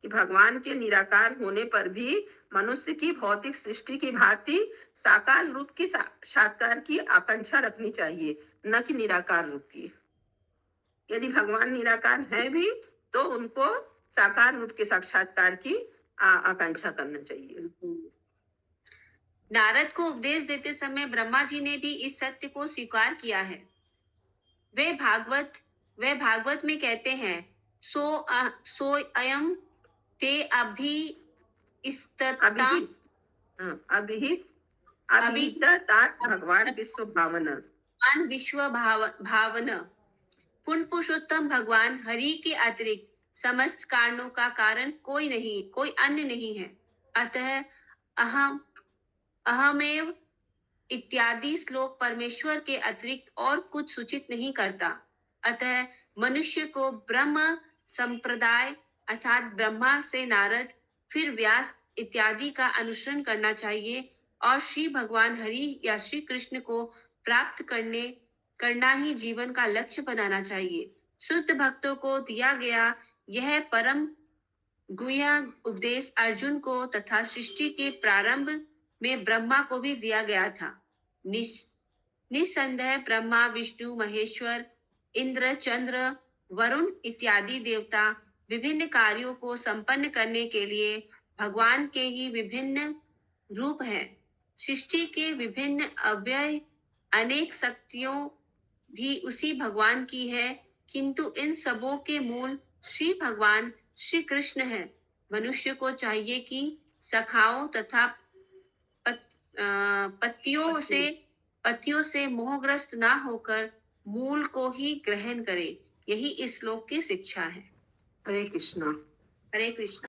कि भगवान के निराकार होने पर भी मनुष्य की भौतिक सृष्टि की भांति साकार रूप की साक्षात्कार की आकांक्षा रखनी चाहिए, न कि निराकार रूप की। यदि भगवान निराकार है भी तो उनको साकार रूप के साक्षात्कार की आकांक्षा करना चाहिए। नारद को उपदेश देते समय ब्रह्मा जी ने भी इस सत्य को स्वीकार किया है। वे भागवत में कहते हैं, सो अयम ते अभिहितात भगवान विश्व भावन पुण्य पुरुषोत्तम भगवान हरि के अतिरिक्त समस्त कारणों का कारण कोई अन्य नहीं है। अतः अहमेव इत्यादि श्लोक परमेश्वर के अतिरिक्त और कुछ सूचित नहीं करता। अतः मनुष्य को ब्रह्म संप्रदाय अर्थात ब्रह्मा से नारद फिर व्यास इत्यादि का अनुसरण करना चाहिए और श्री भगवान हरि या श्री कृष्ण को प्राप्त करना ही जीवन का लक्ष्य बनाना चाहिए। शुद्ध भक्तों को दिया गया यह परम गुह्य उपदेश अर्जुन को तथा सृष्टि के प्रारंभ में ब्रह्मा को भी दिया गया था। निस्संदेह ब्रह्मा, विष्णु, महेश्वर, इंद्र, चंद्र, वरुण इत्यादि देवता विभिन्न कार्यों को संपन्न करने के लिए भगवान के ही विभिन्न रूप हैं। सृष्टि के विभिन्न अव्यय अनेक शक्तियों भी उसी भगवान की है, किंतु इन सबों के मूल श्री भगवान श्री कृष्ण है। मनुष्य को चाहिए कि सखाओं तथा पत्तियों से मोहग्रस्त ना होकर मूल को ही ग्रहण करे। यही इस श्लोक की शिक्षा है। हरे कृष्णा। हरे कृष्णा।